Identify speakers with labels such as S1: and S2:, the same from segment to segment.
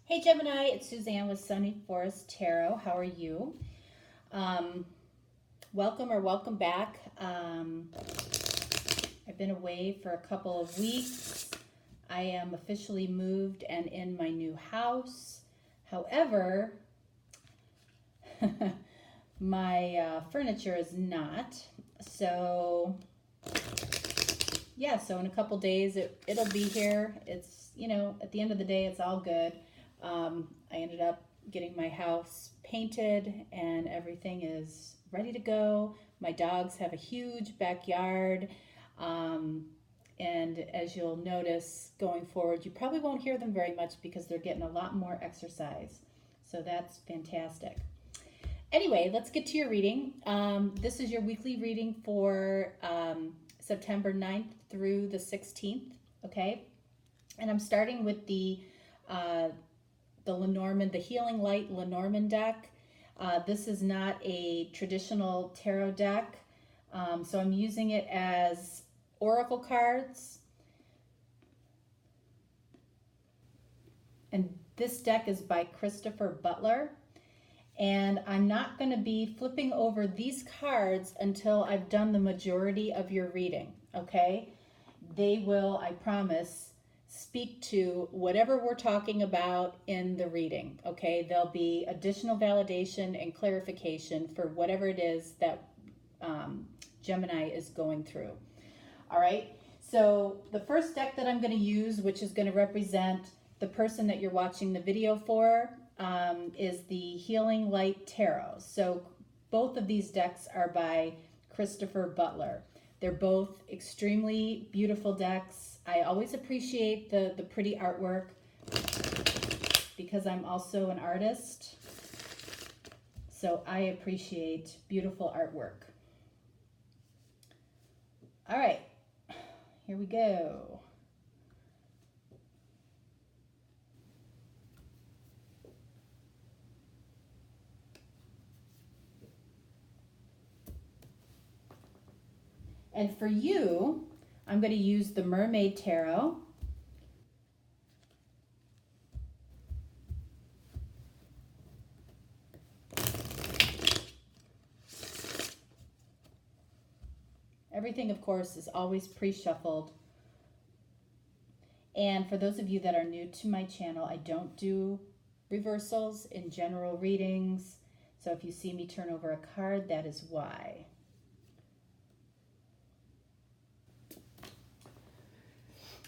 S1: Hey Gemini, it's Suzanne with Sunny Forest Tarot. How are you? Welcome back. I've been away for a couple of weeks. I am officially moved and in my new house. However, my furniture is not. So, yeah, so in a couple days it'll be here. It's, at the end of the day, it's all good. I ended up getting my house painted and everything is ready to go. My dogs have a huge backyard. And as you'll notice going forward, you probably won't hear them very much because they're getting a lot more exercise. So that's fantastic. Anyway, let's get to your reading. This is your weekly reading for September 9th through the 16th, okay? And I'm starting with the Lenormand, the Healing Light Lenormand deck. This is not a traditional tarot deck, so I'm using it as oracle cards. And this deck is by Christopher Butler. And I'm not going to be flipping over these cards until I've done the majority of your reading, okay? They will, I promise, speak to whatever we're talking about in the reading, okay? There'll be additional validation and clarification for whatever it is that Gemini is going through. All right, so the first deck that I'm going to use, which is going to represent the person that you're watching the video for, is the Healing Light Tarot. So both of these decks are by Christopher Butler. They're both extremely beautiful decks. I always appreciate the pretty artwork because I'm also an artist. So I appreciate beautiful artwork. All right, here we go. And for you, I'm going to use the Mermaid Tarot. Everything, of course, is always pre-shuffled. And for those of you that are new to my channel, I don't do reversals in general readings. So if you see me turn over a card, that is why.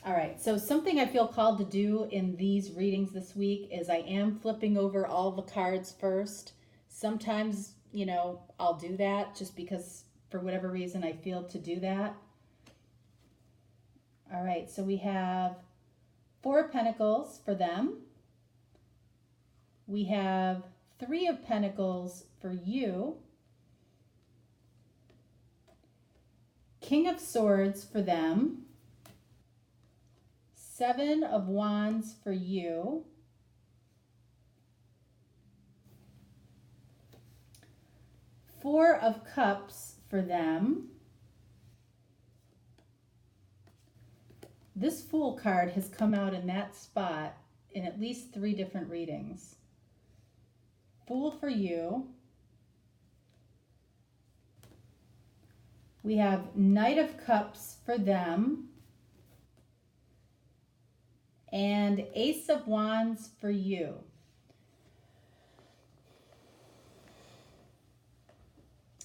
S1: All right, so something I feel called to do in these readings this week is I am flipping over all the cards first. Sometimes, I'll do that just because for whatever reason I feel to do that. All right, so we have Four of Pentacles for them. We have Three of Pentacles for you. King of Swords for them. Seven of Wands for you. Four of Cups for them. This Fool card has come out in that spot in at least 3 different readings. Fool for you. We have Knight of Cups for them. And Ace of Wands for you.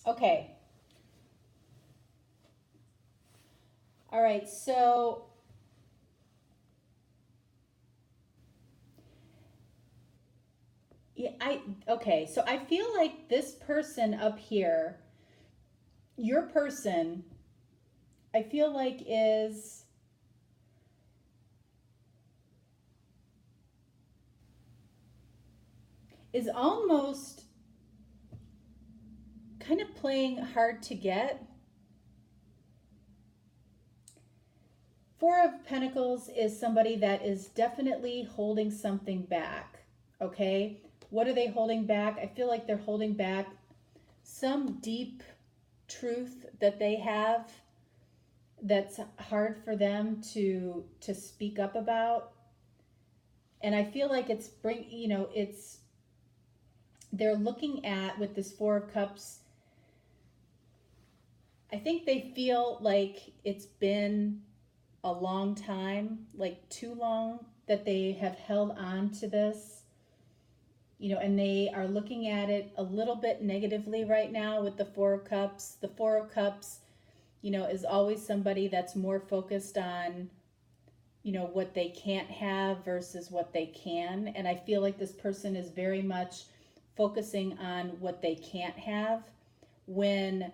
S1: Okay. All right, so so I feel like this person up here, your person, I feel like is almost kind of playing hard to get. Four of Pentacles is somebody that is definitely holding something back, okay? What are they holding back? I feel like they're holding back some deep truth that they have that's hard for them to speak up about. And I feel like they're looking at, with this Four of Cups, I think they feel like it's been a long time, like too long, that they have held on to this, and they are looking at it a little bit negatively right now with the Four of Cups. The Four of Cups, is always somebody that's more focused on, what they can't have versus what they can. And I feel like this person is very much focusing on what they can't have, when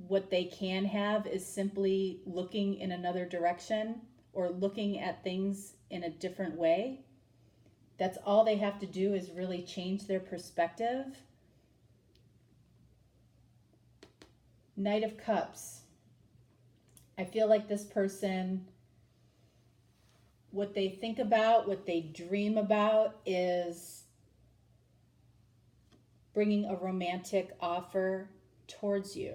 S1: what they can have is simply looking in another direction or looking at things in a different way. That's all they have to do, is really change their perspective. Knight of Cups. I feel like this person, what they think about, what they dream about, is bringing a romantic offer towards you.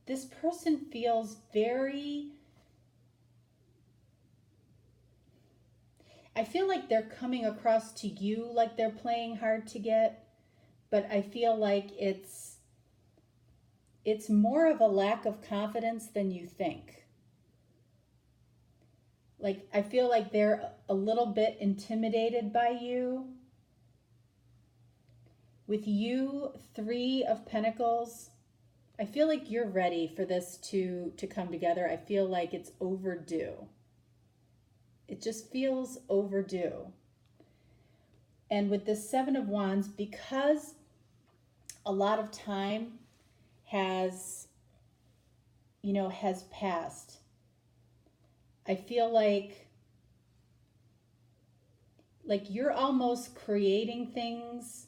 S1: This person feels I feel like they're coming across to you like they're playing hard to get, but I feel like it's more of a lack of confidence than you think. Like, I feel like they're a little bit intimidated by you. With you, Three of Pentacles, I feel like you're ready for this to come together. I feel like it's overdue. It just feels overdue. And with the Seven of Wands, because a lot of time has passed, I feel like you're almost creating things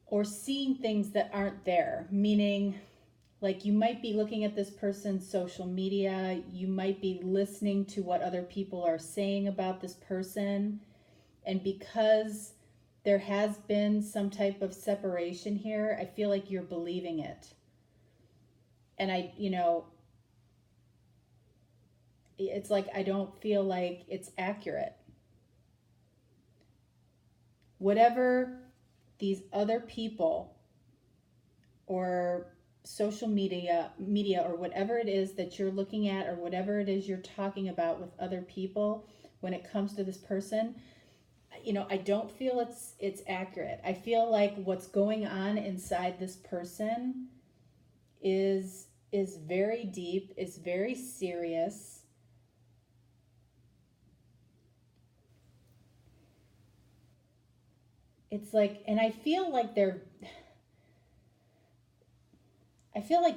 S1: or seeing things that aren't there. Meaning, like, you might be looking at this person's social media, you might be listening to what other people are saying about this person, and because there has been some type of separation here, I feel like you're believing it. And it's like, I don't feel like it's accurate. Whatever these other people or social media or whatever it is that you're looking at, or whatever it is you're talking about with other people when it comes to this person, I don't feel it's accurate. I feel like what's going on inside this person is very deep, is very serious. It's like, and I feel like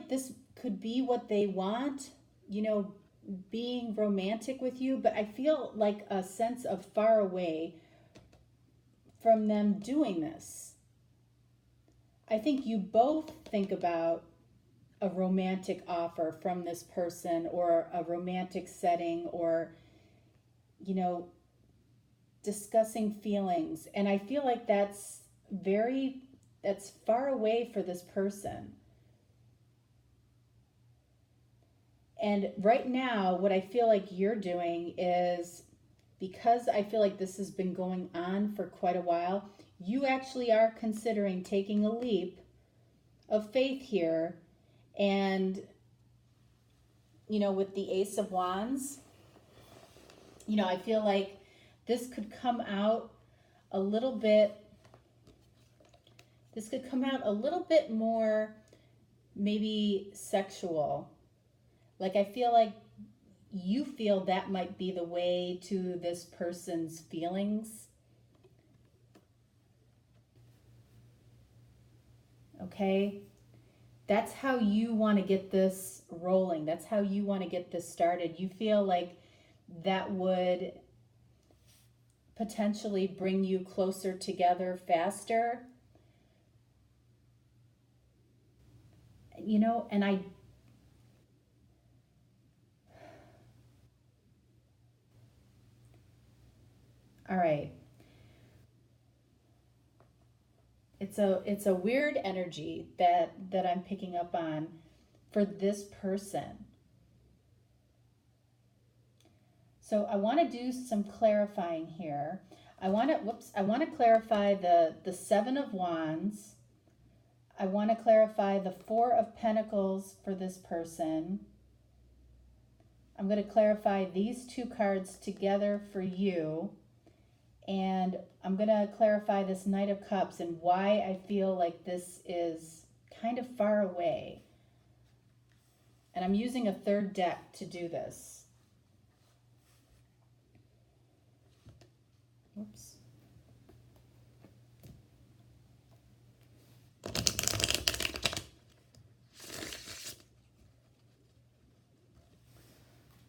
S1: this could be what they want, being romantic with you, but I feel like a sense of far away from them doing this. I think you both think about a romantic offer from this person, or a romantic setting, or, discussing feelings. And I feel like that's far away for this person. And right now, what I feel like you're doing is, because I feel like this has been going on for quite a while, you actually are considering taking a leap of faith here. And, with the Ace of Wands, I feel like this could come out a little bit more maybe sexual. Like, I feel like you feel that might be the way to this person's feelings. Okay? That's how you want to get this rolling. That's how you want to get this started. You feel like that would potentially bring you closer together faster. And all right. It's a weird energy that I'm picking up on for this person. So I want to do some clarifying here. I want to clarify the Seven of Wands. I want to clarify the Four of Pentacles for this person. I'm going to clarify these two cards together for you. And I'm going to clarify this Knight of Cups and why I feel like this is kind of far away. And I'm using a third deck to do this. Oops.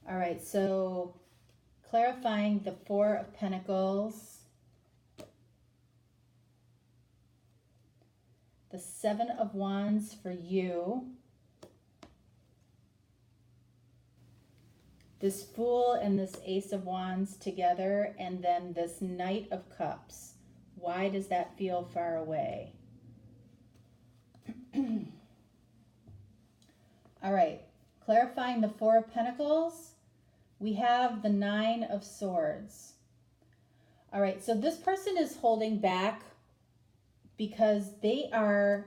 S1: All right, so clarifying the Four of Pentacles, the Seven of Wands for you, this Fool and this Ace of Wands together, and then this Knight of Cups. Why does that feel far away? All right, clarifying the Four of Pentacles, we have the Nine of Swords. All right, so this person is holding back because they are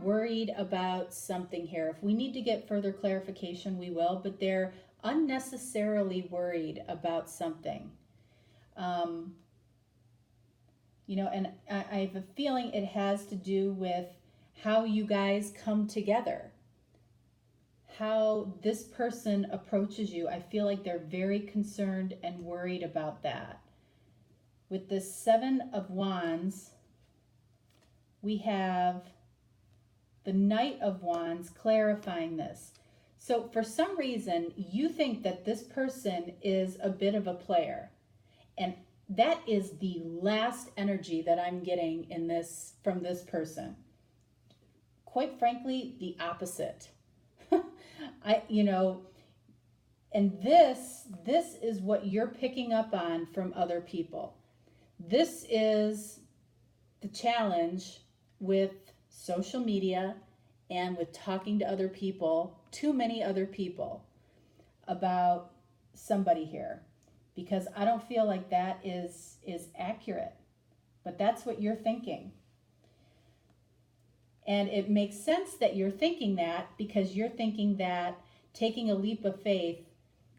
S1: worried about something here. If we need to get further clarification, we will, but they're unnecessarily worried about something. You know, and I have a feeling it has to do with how you guys come together, how this person approaches you. I feel like they're very concerned and worried about that. With this Seven of Wands, we have the Knight of Wands clarifying this. So for some reason, you think that this person is a bit of a player. And that is the last energy that I'm getting in this from this person. Quite frankly, the opposite. And this is what you're picking up on from other people. This is the challenge with social media and with talking to other people, too many other people, about somebody here, because I don't feel like that is accurate, but that's what you're thinking. And it makes sense that you're thinking that, because you're thinking that taking a leap of faith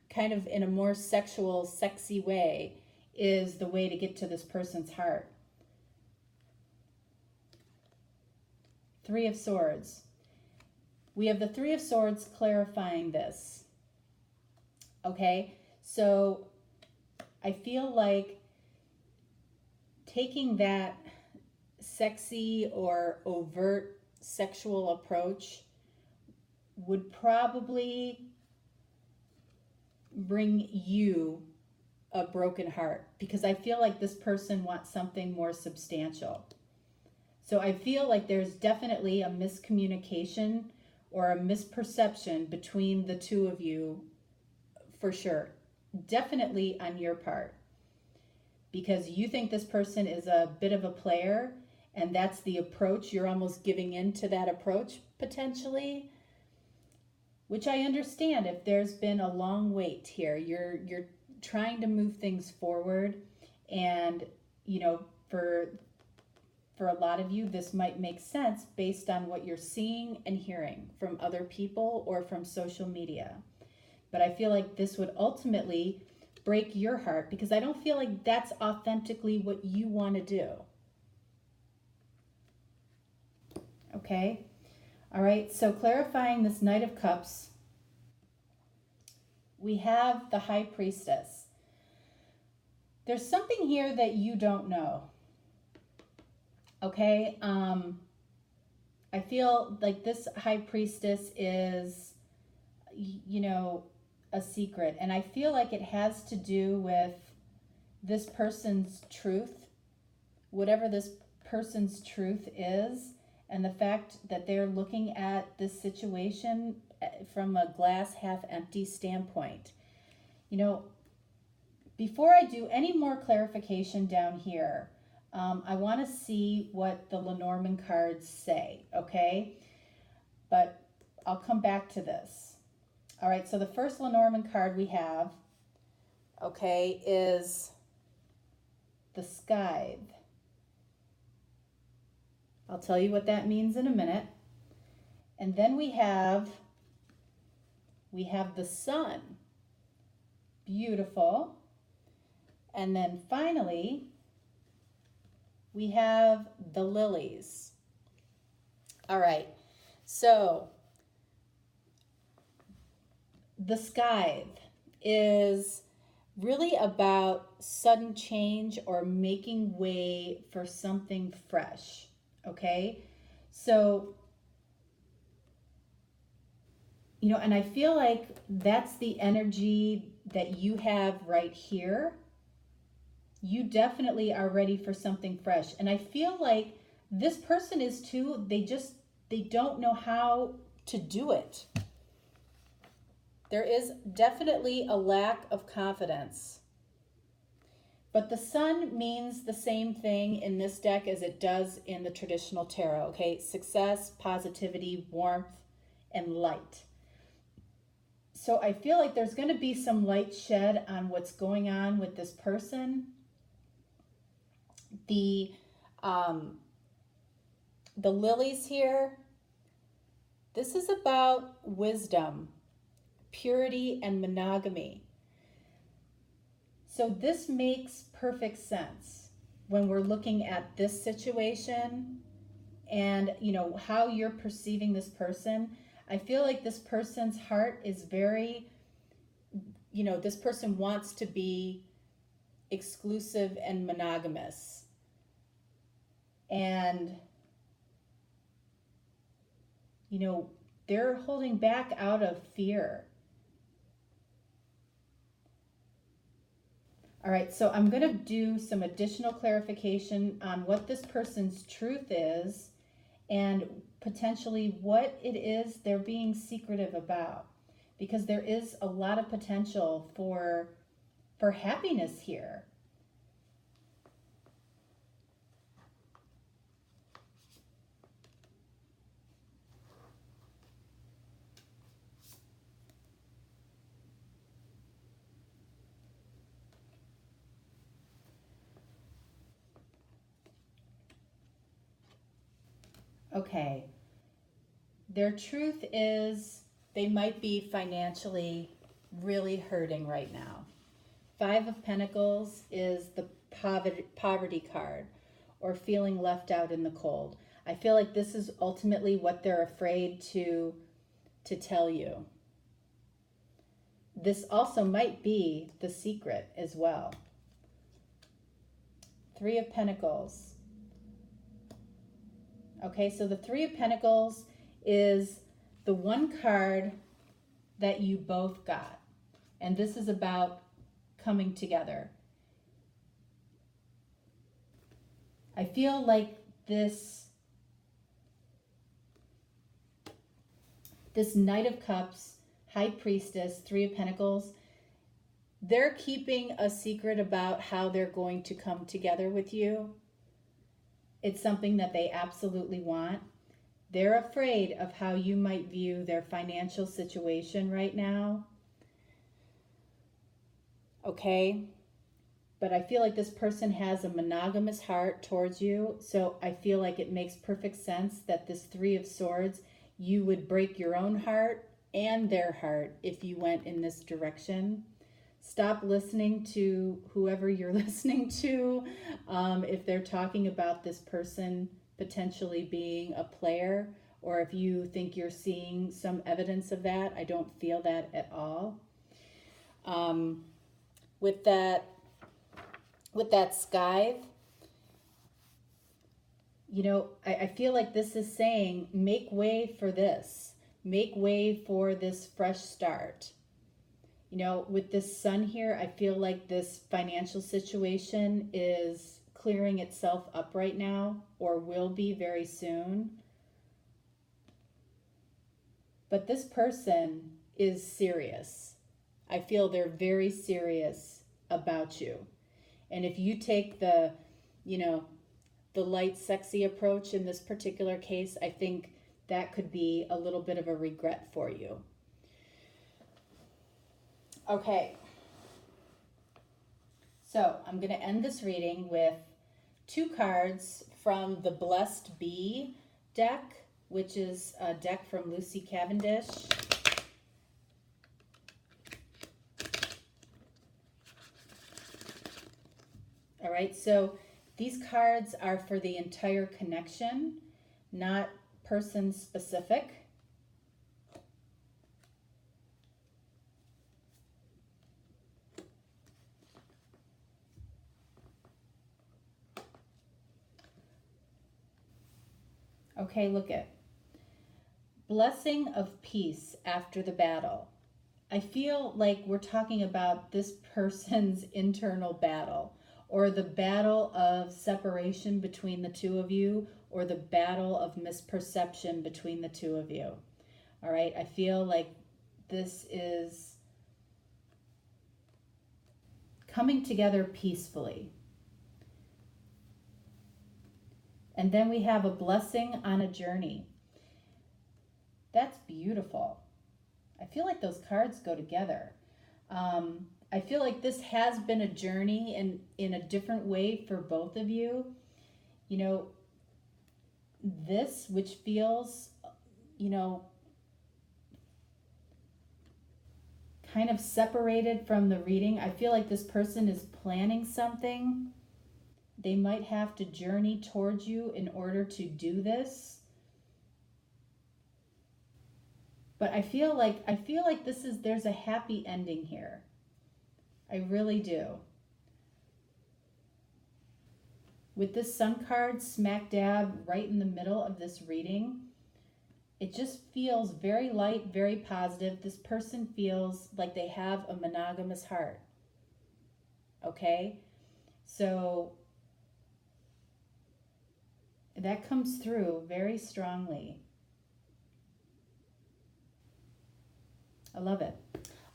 S1: kind of in a more sexual, sexy way is the way to get to this person's heart. Three of Swords. We have the Three of Swords clarifying this. Okay, so I feel like taking that sexy or overt sexual approach would probably bring you a broken heart, because I feel like this person wants something more substantial. So I feel like there's definitely a miscommunication or a misperception between the two of you, for sure. Definitely on your part, because you think this person is a bit of a player, and that's the approach. You're almost giving in to that approach potentially, which I understand. If there's been a long wait here, you're trying to move things forward, and for a lot of you, this might make sense based on what you're seeing and hearing from other people or from social media. But I feel like this would ultimately break your heart, because I don't feel like that's authentically what you want to do. Okay? All right, so clarifying this Knight of Cups, we have the High Priestess. There's something here that you don't know. Okay? I feel like this High Priestess is, a secret. And I feel like it has to do with this person's truth, whatever this person's truth is, and the fact that they're looking at this situation from a glass half empty standpoint. Before I do any more clarification down here, I want to see what the Lenormand cards say, okay? But I'll come back to this. All right, so the first Lenormand card we have okay, is the scythe. I'll tell you what that means in a minute. And then we have the sun. Beautiful. And then finally, we have the lilies. All right, so the scythe is really about sudden change or making way for something fresh, okay? So, and I feel like that's the energy that you have right here. You definitely are ready for something fresh. And I feel like this person is too, they don't know how to do it. There is definitely a lack of confidence. But the sun means the same thing in this deck as it does in the traditional tarot, okay? Success, positivity, warmth, and light. So I feel like there's going to be some light shed on what's going on with this person. The lilies here, this is about wisdom, purity, and monogamy. So this makes perfect sense when we're looking at this situation and, how you're perceiving this person. I feel like this person's heart is very, this person wants to be exclusive and monogamous. And, they're holding back out of fear. All right, so I'm going to do some additional clarification on what this person's truth is and potentially what it is they're being secretive about, because there is a lot of potential for happiness here. Okay, their truth is they might be financially really hurting right now. 5 of Pentacles is the poverty card, or feeling left out in the cold. I feel like this is ultimately what they're afraid to tell you. This also might be the secret as well. 3 of Pentacles. Okay, so the 3 of Pentacles is the one card that you both got. And this is about coming together. I feel like this Knight of Cups, High Priestess, 3 of Pentacles, they're keeping a secret about how they're going to come together with you. It's something that they absolutely want. They're afraid of how you might view their financial situation right now. Okay? But I feel like this person has a monogamous heart towards you. So I feel like it makes perfect sense that this 3 of Swords, you would break your own heart and their heart if you went in this direction. Stop listening to whoever you're listening to. If they're talking about this person potentially being a player, or if you think you're seeing some evidence of that, I don't feel that at all. With that scythe, I feel like this is saying, make way for this. Make way for this fresh start. With this sun here, I feel like this financial situation is clearing itself up right now, or will be very soon. But this person is serious. I feel they're very serious about you. And if you take the light, sexy approach in this particular case, I think that could be a little bit of a regret for you. Okay. So I'm going to end this reading with 2 cards from the Blessed Bee deck, which is a deck from Lucy Cavendish. All right, so these cards are for the entire connection, not person specific. Okay, look at blessing of peace after the battle. I feel like we're talking about this person's internal battle, or the battle of separation between the two of you, or the battle of misperception between the two of you. All right, I feel like this is coming together peacefully. And then we have a blessing on a journey. That's beautiful. I feel like those cards go together. I feel like this has been a journey in a different way for both of you. You know, this, which feels, you know, kind of separated from the reading. I feel like this person is planning something. They might have to journey towards you in order to do this. But I feel like there's a happy ending here. I really do. With this Sun card smack dab right in the middle of this reading, it just feels very light, very positive. This person feels like they have a monogamous heart. Okay? So that comes through very strongly. I love it.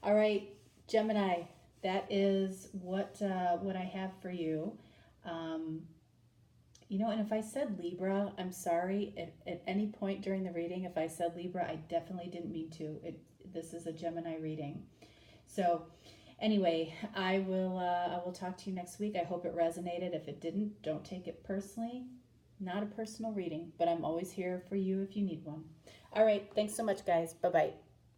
S1: All right, Gemini, that is what I have for you. You know, and if I said Libra, I'm sorry. At any point during the reading, if I said Libra, I definitely didn't mean to. This is a Gemini reading. So anyway, I will talk to you next week. I hope it resonated. If it didn't, don't take it personally. Not a personal reading, but I'm always here for you if you need one. All right, thanks so much, guys. Bye-bye.